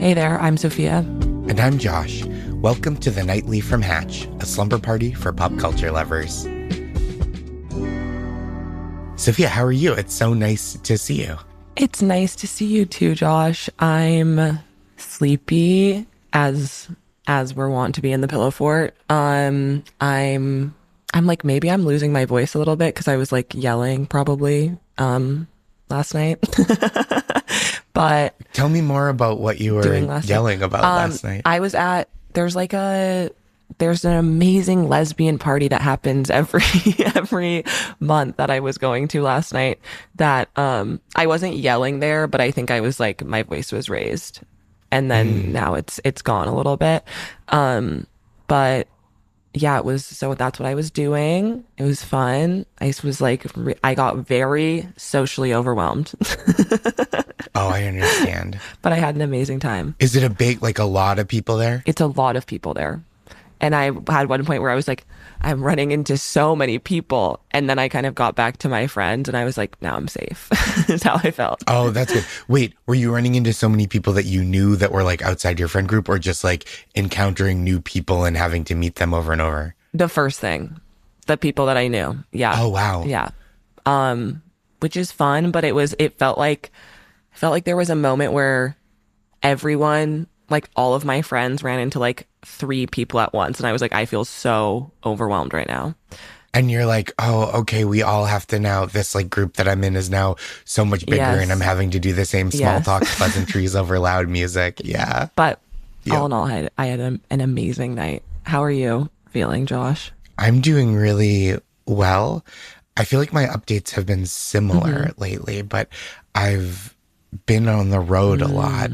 Hey there, I'm Sophia. And I'm Josh. Welcome to the Nightly from Hatch, a slumber party for pop culture lovers. Sophia, how are you? It's so nice to see you. It's nice to see you too, Josh. I'm sleepy as we're wont to be in the pillow fort. I'm like, maybe I'm losing my voice a little bit because I was like yelling probably last night. But tell me more about what you were yelling about last night. I was at there's an amazing lesbian party that happens every month that I was going to last night that I wasn't yelling there, but I think I was like, my voice was raised, and then now it's gone a little bit. But yeah, it was, so that's what I was doing. It was fun. I was like, I got very socially overwhelmed. Oh, I understand. But I had an amazing time. Is it a lot of people there? It's a lot of people there. And I had one point where I was like, I'm running into so many people. And then I kind of got back to my friends and I was like, now I'm safe. Is how I felt. Oh, that's good. Wait, were you running into so many people that you knew that were like outside your friend group, or just like encountering new people and having to meet them over and over? The first thing, the people that I knew. Yeah. Oh, wow. Yeah. Which is fun, but it felt like there was a moment where everyone, like all of my friends, ran into like 3 people at once. And I was like, I feel so overwhelmed right now. And you're like, oh, okay, we all have to now, this like group that I'm in is now so much bigger, Yes. and I'm having to do the same small Yes. talk pleasantries over loud music. Yeah. But Yeah. all in all, I had an amazing night. How are you feeling, Josh? I'm doing really well. I feel like my updates have been similar lately, but I've been on the road a lot,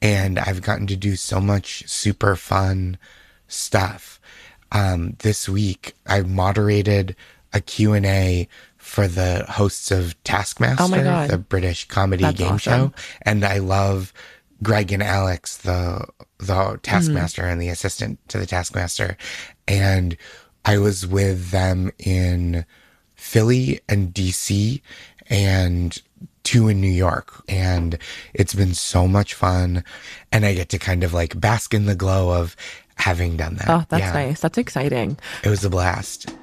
and I've gotten to do so much super fun stuff. This week, I moderated a Q&A for the hosts of Taskmaster, Oh my God. the British comedy That's game awesome. show. And I love Greg and Alex, the Taskmaster and the assistant to the Taskmaster. And I was with them in Philly and DC and 2 in New York. And it's been so much fun. And I get to kind of like bask in the glow of having done that. Oh, that's Yeah. nice. That's exciting. It was a blast.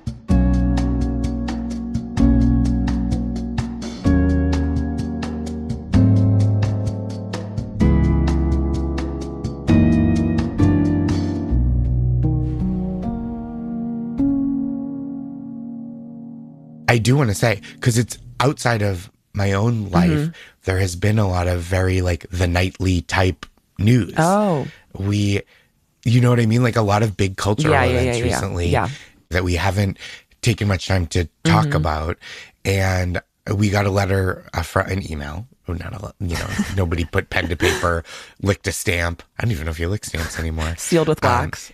I do want to say, because it's outside of my own life, there has been a lot of very like the nightly type news. Oh, You know what I mean? Like a lot of big cultural Yeah, events yeah. recently Yeah. that we haven't taken much time to talk about. And we got a letter from an email. Nobody put pen to paper, licked a stamp. I don't even know if you lick stamps anymore. sealed with wax.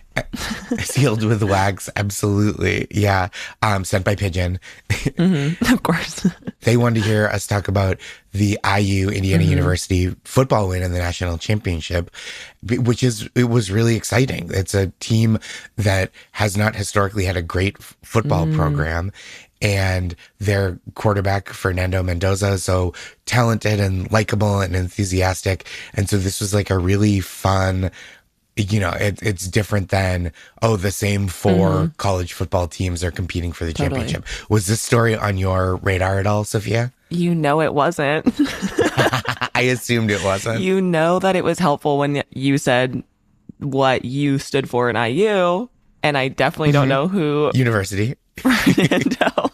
Sealed with wax. Absolutely. Yeah. Sent by pigeon. Of course. They wanted to hear us talk about the IU Indiana University football win in the national championship, it was really exciting. It's a team that has not historically had a great football program, and their quarterback, Fernando Mendoza, is so talented and likable and enthusiastic. And so this was like a really fun, it's different than, the same 4 college football teams are competing for the Totally. championship. Was this story on your radar at all, Sophia? You know it wasn't. I assumed it wasn't. You know that it was helpful when you said what you stood for in IU, and I definitely don't know who University. Fernando.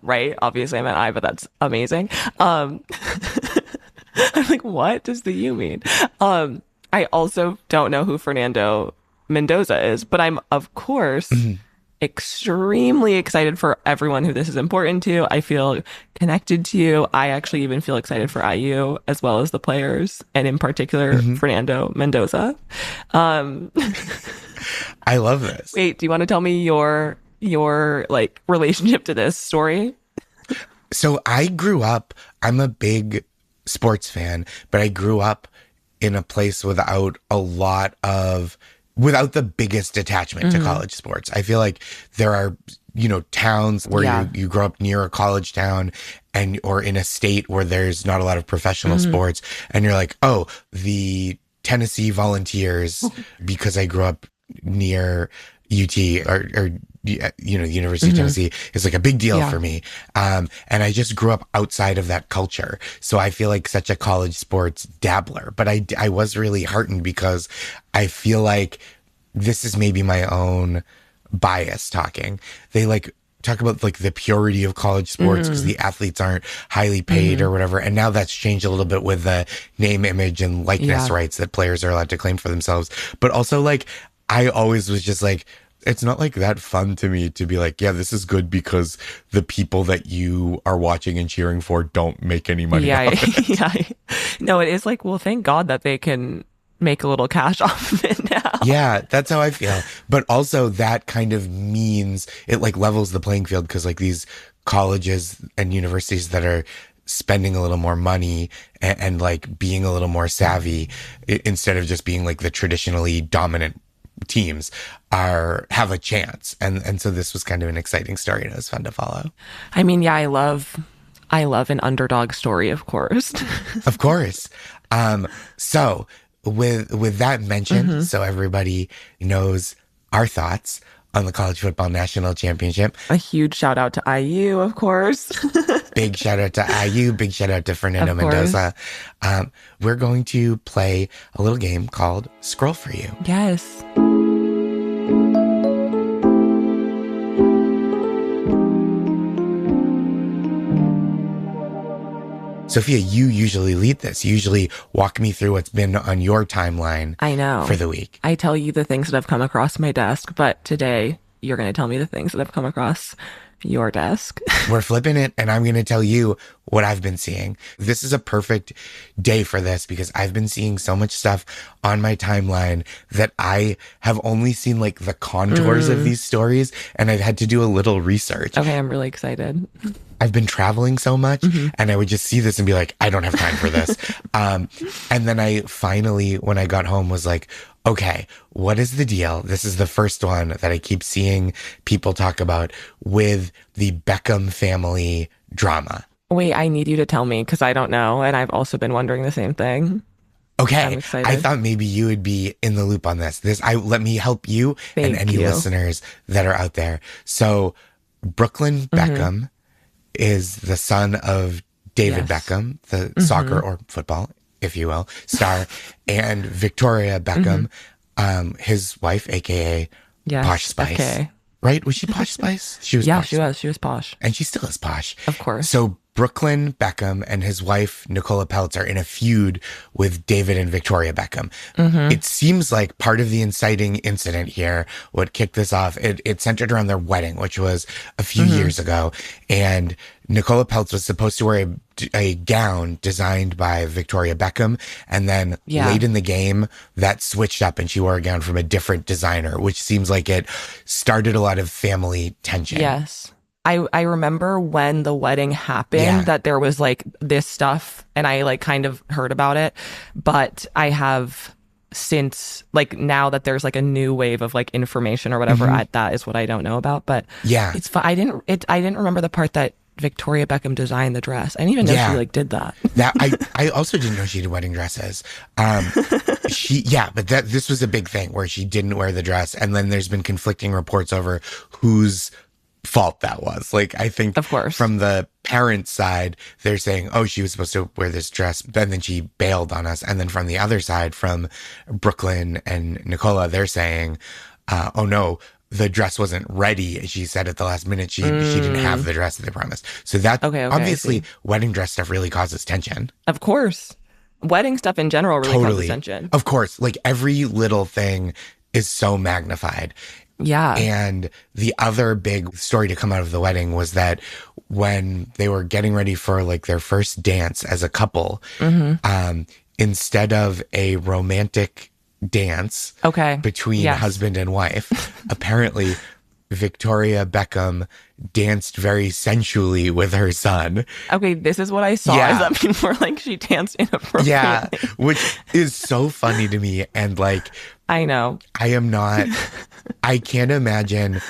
Right? Obviously I meant I, but that's amazing. I'm like, what does the U mean? I also don't know who Fernando Mendoza is, but I'm of course extremely excited for everyone who this is important to. I feel connected to you. I actually even feel excited for IU as well as the players, and in particular Fernando Mendoza. I love this. Wait, do you want to tell me your like relationship to this story? So I'm a big sports fan, but I grew up in a place without the biggest attachment to college sports. I feel like there are towns where Yeah. you grow up near a college town or in a state where there's not a lot of professional sports. And you're like, oh, the Tennessee Volunteers, because I grew up near UT or University of Tennessee is like a big deal for me. And I just grew up outside of that culture. So I feel like such a college sports dabbler, but I was really heartened because I feel like this is maybe my own bias talking. They like talk about like the purity of college sports because the athletes aren't highly paid or whatever. And now that's changed a little bit with the name, image, and likeness rights that players are allowed to claim for themselves. But also like, I always was just like, it's not like that fun to me to be like, yeah, this is good because the people that you are watching and cheering for don't make any money Yeah. off it. Yeah. No, it is like, well, thank God that they can make a little cash off of it now. Yeah, that's how I feel. But also that kind of means it like levels the playing field because like these colleges and universities that are spending a little more money and like being a little more savvy instead of just being like the traditionally dominant teams have a chance. And so this was kind of an exciting story and it was fun to follow. I mean, yeah, I love an underdog story, of course. Of course. So with that mentioned, so everybody knows our thoughts on the college football national championship. A huge shout out to IU, of course. Big shout out to IU. Big shout out to Fernando Mendoza. We're going to play a little game called Scroll for You. Yes. Sophia, you usually lead this. You usually walk me through what's been on your timeline. I know. For the week. I tell you the things that have come across my desk, but today you're going to tell me the things that have come across your desk. We're flipping it, and I'm going to tell you what I've been seeing. This is a perfect day for this because I've been seeing so much stuff on my timeline that I have only seen like the contours of these stories, and I've had to do a little research. Okay, I'm really excited. I've been traveling so much and I would just see this and be like, I don't have time for this. And then I finally, when I got home, was like, okay, what is the deal? This is the first one that I keep seeing people talk about with the Beckham family drama. Wait, I need you to tell me because I don't know. And I've also been wondering the same thing. Okay. I'm excited. I thought maybe you would be in the loop on this. Let me help you and any listeners that are out there. So Brooklyn Beckham is the son of David Beckham, the soccer or football, if you will, star, and Victoria Beckham, his wife, aka Posh Spice. Okay. Right? Was she Posh Spice? She was. Yeah, Posh she was. She was posh. And she still is posh. Of course. So Brooklyn Beckham and his wife, Nicola Peltz, are in a feud with David and Victoria Beckham. It seems like part of the inciting incident here, what kicked this off, it centered around their wedding, which was a few years ago. And Nicola Peltz was supposed to wear a gown designed by Victoria Beckham. And then late in the game, that switched up and she wore a gown from a different designer, which seems like it started a lot of family tension. Yes. I remember when the wedding happened that there was like this stuff and I like kind of heard about it, but I have since like now that there's like a new wave of like information or whatever, that is what I don't know about, but it's fine. I didn't remember the part that Victoria Beckham designed the dress. I didn't even know she like did that. I also didn't know she did wedding dresses. But this was a big thing where she didn't wear the dress. And then there's been conflicting reports over whose fault that was. Like, I think of course from the parents' side, they're saying, oh, she was supposed to wear this dress, and then she bailed on us. And then from the other side, from Brooklyn and Nicola, they're saying, oh no, the dress wasn't ready. She said at the last minute she didn't have the dress that they promised. So that obviously wedding dress stuff really causes tension. Of course. Wedding stuff in general really causes tension. Of course. Like every little thing is so magnified. Yeah. And the other big story to come out of the wedding was that when they were getting ready for like their first dance as a couple, instead of a romantic dance between husband and wife, apparently Victoria Beckham danced very sensually with her son. Okay, this is what I saw. Is that mean more like she danced inappropriately? Yeah, which is so funny to me. And like, I know. I can't imagine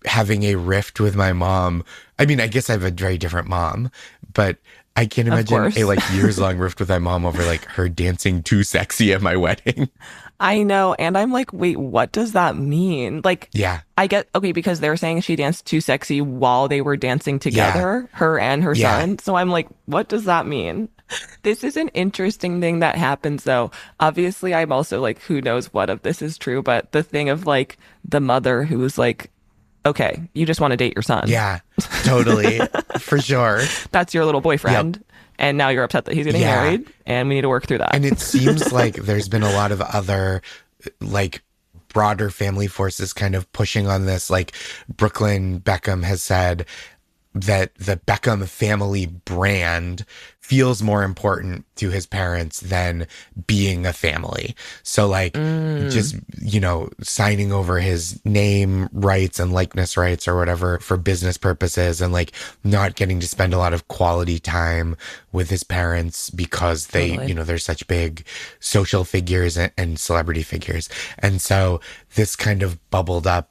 having a rift with my mom. I mean, I guess I have a very different mom, but I can't Of imagine a course. like years long rift with my mom over like her dancing too sexy at my wedding. I know. And I'm like, wait, what does that mean? Like, Yeah. I get, okay, because they're saying she danced too sexy while they were dancing Yeah. together, her and her Yeah. son. So I'm like, what does that mean? This is an interesting thing that happens, though. Obviously, I'm also like, who knows what of this is true, but the thing of like the mother who's like, okay, you just want to date your son. Yeah. Totally. For sure. That's your little Yep. boyfriend. And now you're upset that he's getting Yeah. married, and we need to work through that. And it seems like there's been a lot of other like broader family forces kind of pushing on this. Like Brooklyn Beckham has said that the Beckham family brand feels more important to his parents than being a family. So like just, you know, signing over his name rights and likeness rights or whatever for business purposes, and like not getting to spend a lot of quality time with his parents because they, Totally. you know, they're such big social figures and celebrity figures. And so this kind of bubbled up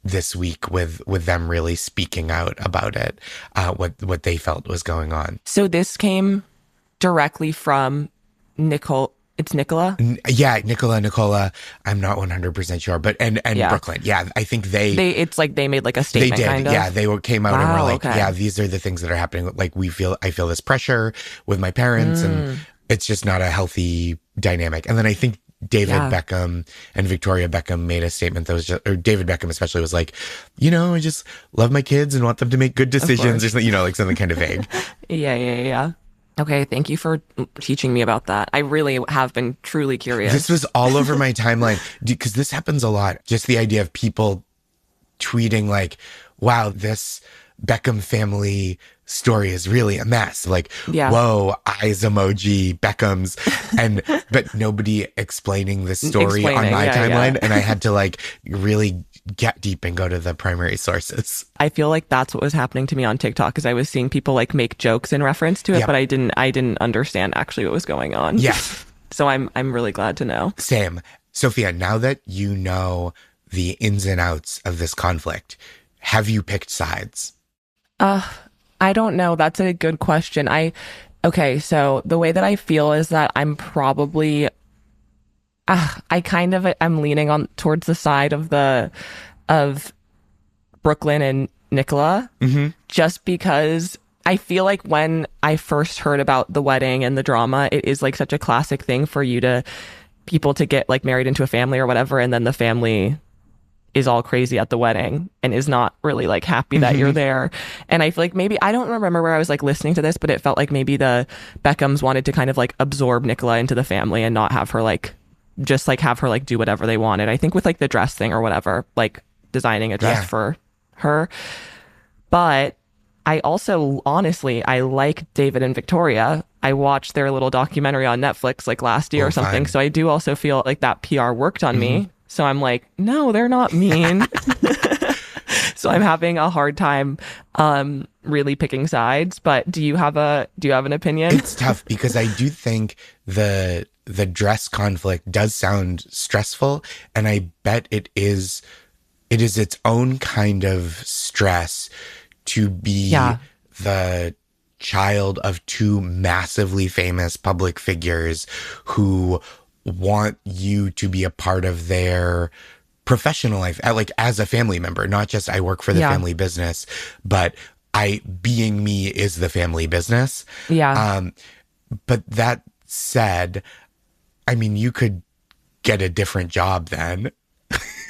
this week with them really speaking out about it, what they felt was going on. So this came directly from Nicole. It's Nicola. Yeah, Nicola. I'm not 100% sure, but and Yeah. Brooklyn. Yeah, I think It's like they made like a they statement did. kind of. Yeah, came out and were Wow, like, okay. yeah, these are the things that are happening. Like I feel this pressure with my parents, and it's just not a healthy dynamic. And then I think David Yeah. Beckham and Victoria Beckham made a statement that was just, or David Beckham especially was like, you know, I just love my kids and want them to make good decisions, or something, you know, like something kind of vague. Yeah. Okay, thank you for teaching me about that. I really have been truly curious. This was all over my timeline because this happens a lot. Just the idea of people tweeting like, wow, this Beckham family story is really a mess. Like, Yeah. whoa, eyes emoji, Beckham's, but nobody explaining the story on Explaining, my yeah, timeline. yeah. And I had to like really get deep and go to the primary sources. I feel like that's what was happening to me on TikTok because I was seeing people like make jokes in reference to it, Yep. but I didn't understand actually what was going on. Yeah, So I'm really glad to know. same. Sophia, now that you know the ins and outs of this conflict, have you picked sides? I don't know. That's a good question. Okay, so the way that I feel is that I'm probably I'm leaning on towards the side of Brooklyn and Nicola, just because I feel like when I first heard about the wedding and the drama, it is like such a classic thing for people to get like married into a family or whatever, and then the family is all crazy at the wedding and is not really like happy that you're there. And I feel like maybe, I don't remember where I was like listening to this, but it felt like maybe the Beckhams wanted to kind of like absorb Nicola into the family and not have her like, just like have her like do whatever they wanted. I think with like the dress thing or whatever, like designing a dress Yeah. for her. But I also, honestly, I like David and Victoria. I watched their little documentary on Netflix like last year Oh, or something. fun. So I do also feel like that PR worked on me. So I'm like, no, they're not mean. So I'm having a hard time really picking sides. But do you have an opinion? It's tough because I do think the dress conflict does sound stressful, and I bet it is its own kind of stress to be Yeah. the child of two massively famous public figures who want you to be a part of their professional life, like as a family member, not just I work for the Yeah. family business, but being me is the family business. Yeah. But that said, I mean, you could get a different job then.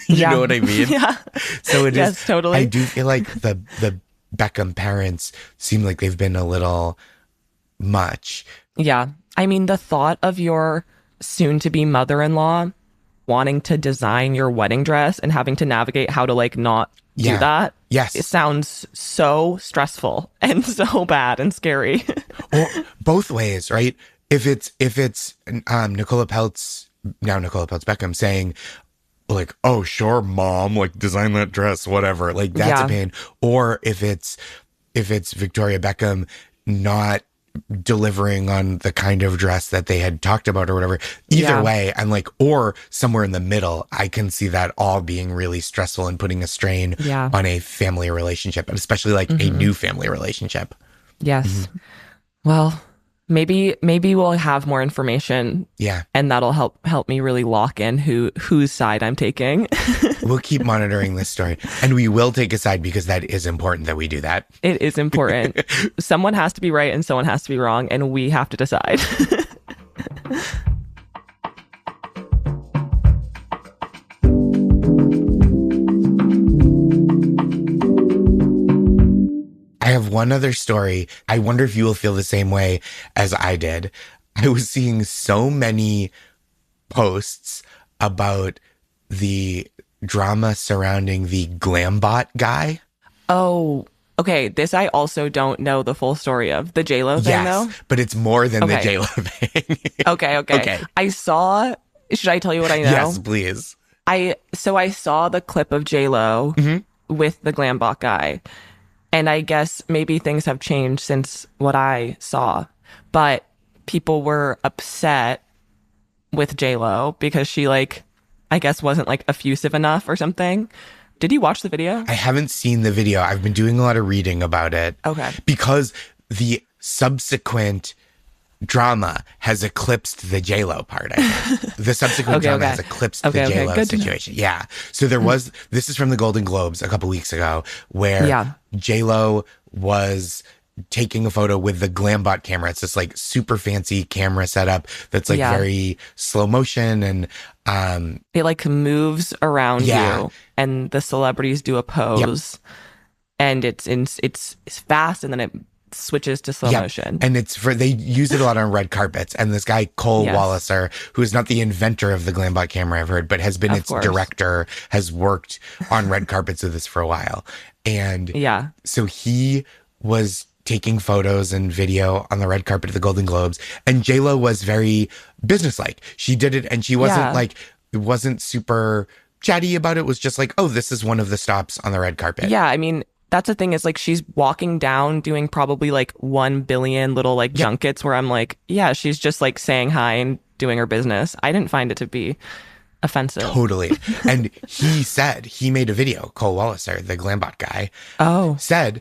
You Yeah. know what I mean? Yeah. So it is. Yes, totally. I do feel like the Beckham parents seem like they've been a little much. Yeah. I mean, the thought of your soon to be mother-in-law wanting to design your wedding dress and having to navigate how to like not Yeah. do that. Yes. It sounds so stressful and so bad and scary. Or both ways, right? If it's Nicola Peltz, now Nicola Peltz Beckham, saying like, oh sure, mom, like design that dress, whatever, like that's Yeah. a pain. Or if it's Victoria Beckham not delivering on the kind of dress that they had talked about or whatever. Either Yeah. way, I'm like, or somewhere in the middle, I can see that all being really stressful and putting a strain Yeah. on a family relationship, and especially like a Hmm. new family relationship. Yes. Well, maybe we'll have more information Yeah. and that'll help me really lock in whose side I'm taking. We'll keep monitoring this story, and we will take a side because that is important that we do that. It is important. Someone has to be right and someone has to be wrong, and we have to decide. I have one other story. I wonder if you will feel the same way as I did. I was seeing so many posts about the drama surrounding the Glambot guy. Oh, okay. This I also don't know the full story of the JLo thing, though. Yes, but it's more than the Okay. JLo thing. Okay. Okay. I saw. Should I tell you what I know? Yes, please. I saw the clip of JLo with the Glambot guy, and I guess maybe things have changed since what I saw, but people were upset with JLo because she like, I guess wasn't like effusive enough or something. Did you watch the video? I haven't seen the video. I've been doing a lot of reading about it. Okay. Because the subsequent drama has eclipsed the JLo part, I think. The subsequent drama has eclipsed the JLo Good to know. situation. Yeah. So there was, this is from the Golden Globes a couple weeks ago, where Yeah. JLo was taking a photo with the Glambot camera. It's this like super fancy camera setup that's like Yeah. very slow motion, and It like moves around Yeah. you, and the celebrities do a pose, and it's fast, and then it switches to slow motion. And it's for, they use it a lot on red carpets. And this guy, Cole Yes. Walliser, who is not the inventor of the Glambot camera, I've heard, but has been Of its course. director, has worked on red carpets with this for a while. And Yeah. so he was taking photos and video on the red carpet of the Golden Globes. And JLo was very businesslike. She did it, and she wasn't Yeah. like, it wasn't super chatty about it. It was just like, oh, this is one of the stops on the red carpet. Yeah, I mean, that's the thing is like she's walking down doing probably like 1 billion little like junkets where I'm like, yeah, she's just like saying hi and doing her business. I didn't find it to be offensive. Totally. And he said, he made a video, Cole Walliser, the Glambot guy, Oh, said,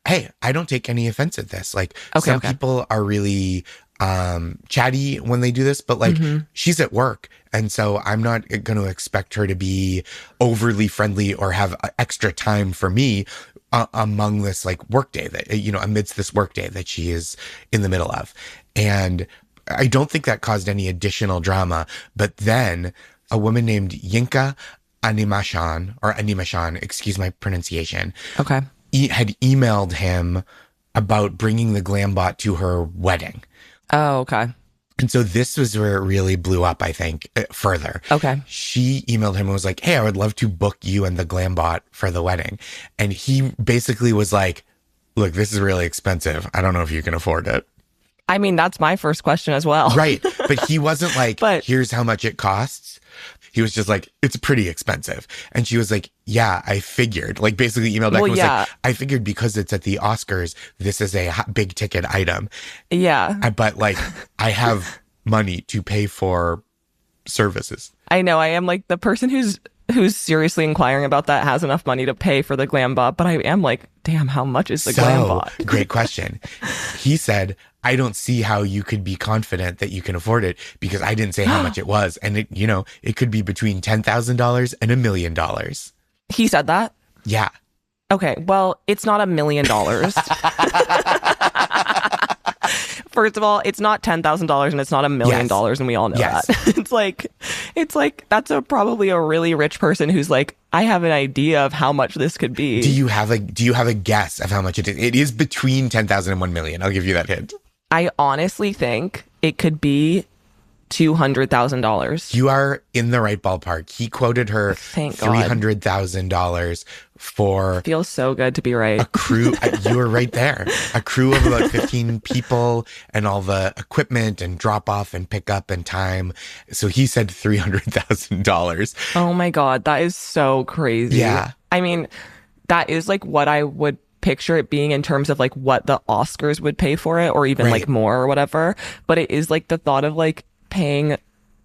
hey, I don't take any offense at this. Like, Okay, some okay. people are really chatty when they do this, but like, she's at work. And so I'm not going to expect her to be overly friendly or have extra time for me among this like workday that, you know, amidst this workday that she is in the middle of. And I don't think that caused any additional drama. But then a woman named Yinka Animashan, excuse my pronunciation, okay. had emailed him about bringing the Glambot to her wedding. Oh, okay. And so this was where it really blew up, I think, further. Okay. She emailed him and was like, hey, I would love to book you and the Glambot for the wedding. And he basically was like, look, this is really expensive. I don't know if you can afford it. I mean, that's my first question as well. Right. But he wasn't like, But- here's how much it costs. He was just like, it's pretty expensive. And she was like, yeah, I figured. Like, basically emailed back Well, and was yeah. like, I figured because it's at the Oscars, this is a big ticket item. Yeah. But like, I have money to pay for services. I know. I am like the person who's seriously inquiring about that has enough money to pay for the Glambot, but I am like, damn, how much is the Glambot? Great question. He said, I don't see how you could be confident that you can afford it because I didn't say how much it was. And it, you know, it could be between $10,000 and $1 million. He said that? Yeah. Okay, well, it's not $1 million. First of all, it's not $10,000 and it's not $1 million, Yes. and we all know Yes. that. It's like that's probably a really rich person who's like, I have an idea of how much this could be. Do you have a guess of how much it is? It is between 10,000 and 1 million. I'll give you that hint. I honestly think it could be $200,000. You are in the right ballpark. He quoted her Thank God. $300,000 for Feels so good to be right. a crew. You were right there. A crew of about 15 people and all the equipment and drop off and pick up and time. So he said $300,000. Oh my God, that is so crazy. Yeah. I mean, that is like what I would picture it being in terms of like what the Oscars would pay for it or even like Right. more or whatever. But it is like the thought of like paying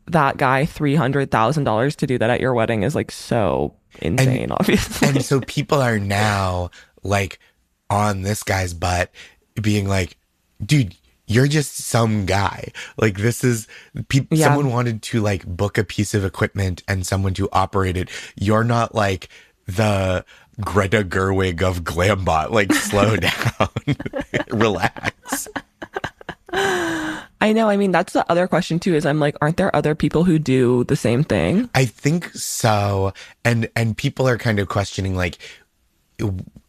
that guy $300,000 to do that at your wedding is like so And insane, obviously. and so people are now like on this guy's butt being like, dude, you're just some guy. Like this is Yeah. someone wanted to like book a piece of equipment and someone to operate it. You're not like the Greta Gerwig of Glambot. Like slow down. Relax. I know. I mean, that's the other question too, is I'm like, aren't there other people who do the same thing? I think so. And people are kind of questioning like,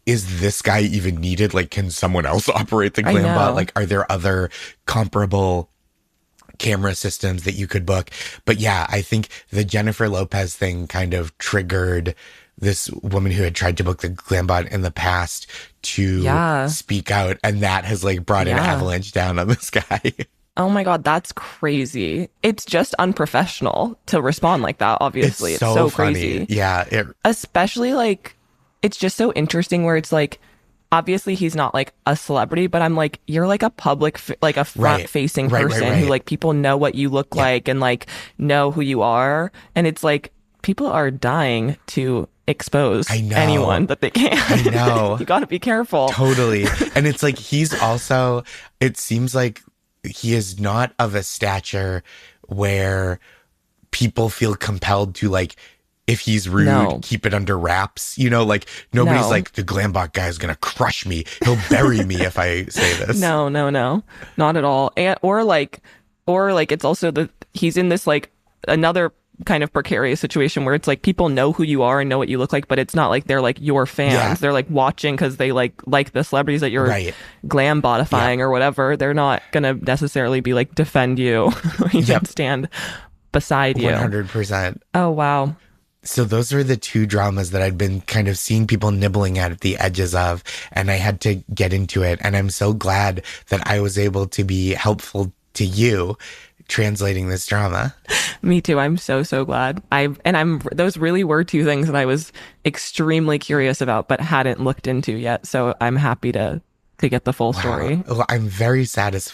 is this guy even needed? Like, can someone else operate the I Glambot? know. Like, are there other comparable camera systems that you could book? But yeah, I think the Jennifer Lopez thing kind of triggered this woman who had tried to book the Glambot in the past to Yeah. speak out, and that has like brought an Yeah. avalanche down on this guy. Oh my God, that's crazy. It's just unprofessional to respond like that, It's obviously. It's so so funny. crazy. Yeah, Especially like, it's just so interesting where it's like, obviously he's not like a celebrity, but I'm like, you're like a public, like a front right, facing right, right, person who right. like people know what you look Yeah, like and like know who you are. And it's like, people are dying to expose I know. anyone that they can. I know. You got to be careful. Totally. And it's like he's also, it seems like he is not of a stature where people feel compelled to like, if he's rude, No, keep it under wraps. You know, like nobody's no. like, the Glambot guy is going to crush me. He'll bury me if I say this. No, no, no, not at all. And or like it's also the he's in this like another kind of precarious situation where it's like people know who you are and know what you look like, but it's not like they're like your fans. Yeah. They're like watching because they like the celebrities that you're Right. glam Yeah. botifying or whatever. They're not gonna necessarily be like defend you or even Yep. stand beside you. 100%. Oh wow. So those are the two dramas that I'd been kind of seeing people nibbling at the edges of, and I had to get into it. And I'm so glad that I was able to be helpful to you translating this drama. Me too. I'm so, so glad. Those really were two things that I was extremely curious about, but hadn't looked into yet. So I'm happy to get the full Wow. story. Well, I'm very satisfied